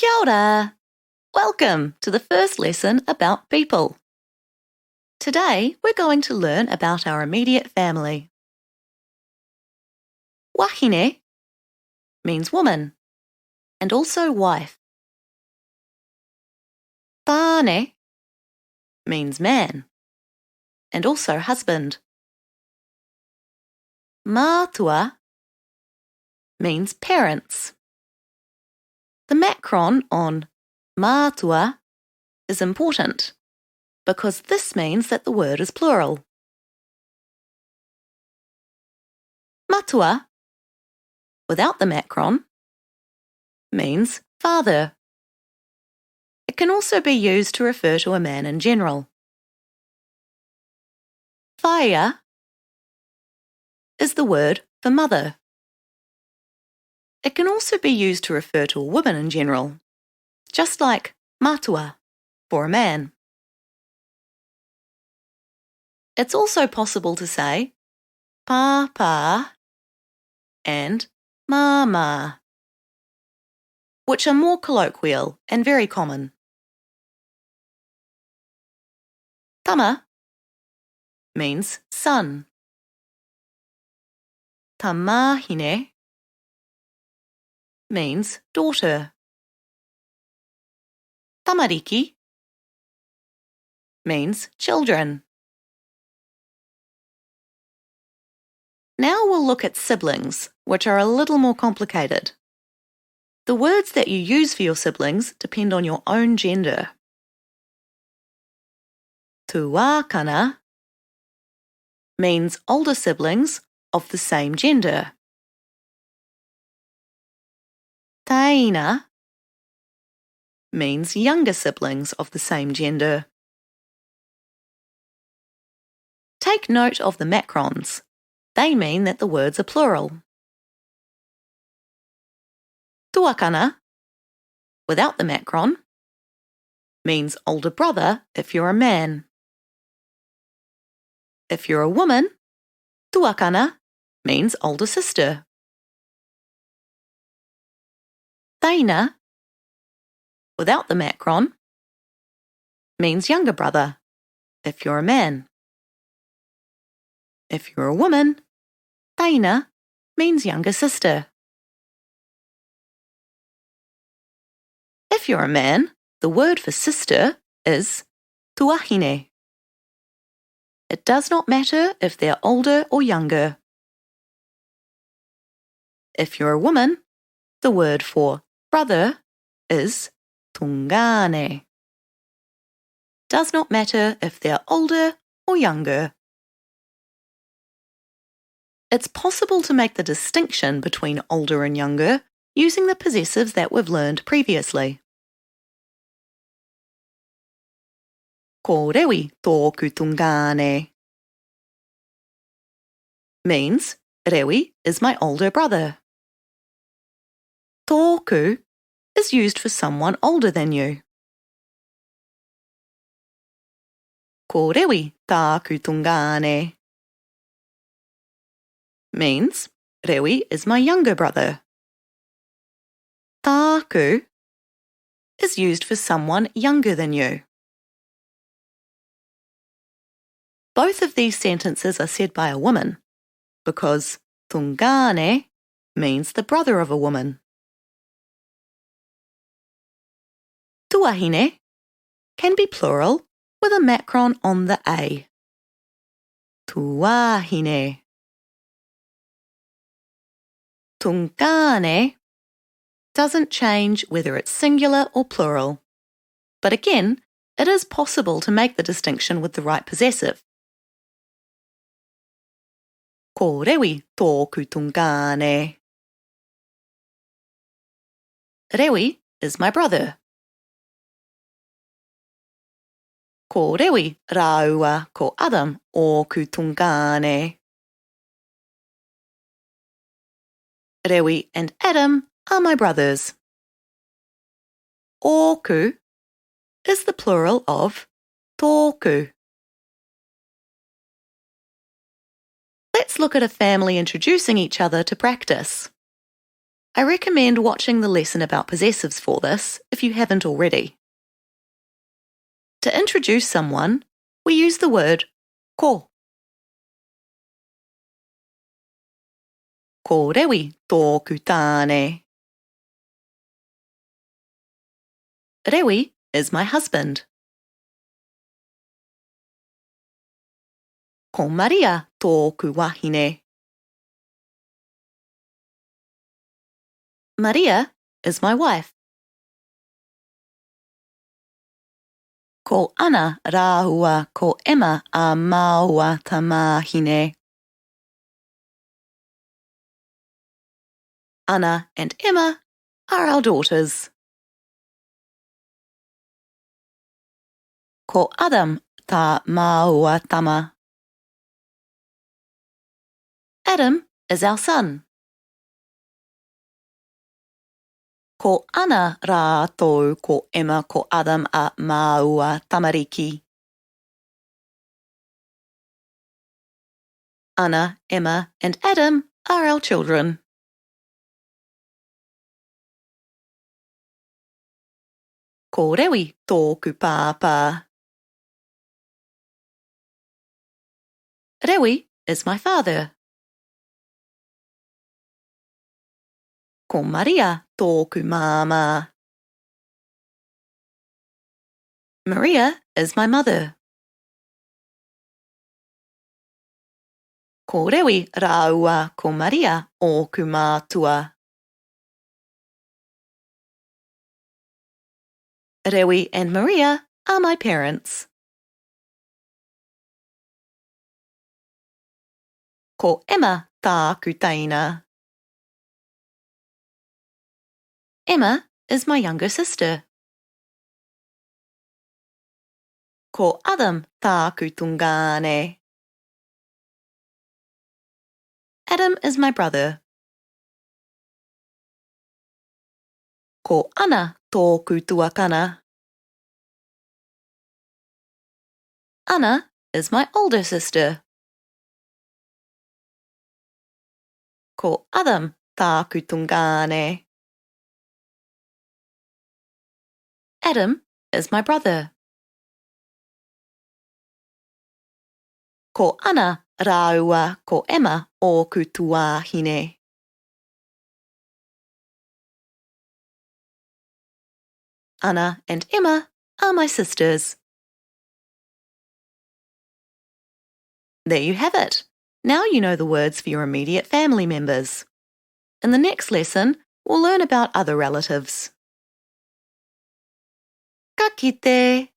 Kia ora! Welcome to the first lesson about people. Today we're going to learn about our immediate family. Wahine means woman and also wife. Tāne means man and also husband. Mātua means parents. The macron on mātua is important because this means that the word is plural. Matua, without the macron, means father. It can also be used to refer to a man in general. Whaia is the word for mother. It can also be used to refer to a woman in general, just like matua for a man. It's also possible to say pāpā and māmā, which are more colloquial and very common. Tama means son. Tamāhine means daughter. Tamariki means children. Now we'll look at siblings, which are a little more complicated. The words that you use for your siblings depend on your own gender. Tuakana means older siblings of the same gender. Taina means younger siblings of the same gender. Take note of the macrons. They mean that the words are plural. Tuakana, without the macron, means older brother if you're a man. If you're a woman, tuakana means older sister. Taina, without the macron, means younger brother if you're a man. If you're a woman, taina means younger sister. If you're a man, the word for sister is tuahine. It does not matter if they're older or younger. If you're a woman, the word for brother is tungane. Does not matter if they're older or younger. It's possible to make the distinction between older and younger using the possessives that we've learned previously. Ko rewi tōku tungane means rewi is my older brother. Tōku is used for someone older than you. Ko rewi tāku tungane means rewi is my younger brother. Tāku is used for someone younger than you. Both of these sentences are said by a woman because tungane means the brother of a woman. Tuahine can be plural with a macron on the A. Tuahine. Tungane doesn't change whether it's singular or plural. But again, it is possible to make the distinction with the right possessive. Ko rewi tōku tungane. Rewi is my brother. Ko rewi rāua ko Adam ōku tungane. Rewi and Adam are my brothers. Ōku is the plural of tōku. Let's look at a family introducing each other to practice. I recommend watching the lesson about possessives for this if you haven't already. To introduce someone, we use the word ko. Ko rewi tōku tāne. Rewi is my husband. Ko Maria tōku wahine. Maria is my wife. Ko ana rāua ko Emma a māua tamāhine. Anna and Emma are our daughters. Ko Adam tā māua tama. Adam is our son. Ko ana rātou ko Emma ko Adam a māua tamariki. Anna, Emma and Adam are our children. Ko rewi tōku pāpā. Rewi is my father. Ko Maria tōku māmā. Maria is my mother. Ko rewi rāua ko Maria ōku mātua. Rewi and Maria are my parents. Ko Emma tāku taina. Emma is my younger sister. Ko Adam tāku tungane. Adam is my brother. Ko Anna tōku tuakana. Anna is my older sister. Ko Adam tāku tungane. Adam is my brother. Ko ana rāua ko Emma ōku tuāhine. Anna and Emma are my sisters. There you have it. Now you know the words for your immediate family members. In the next lesson, we'll learn about other relatives. Ka kite!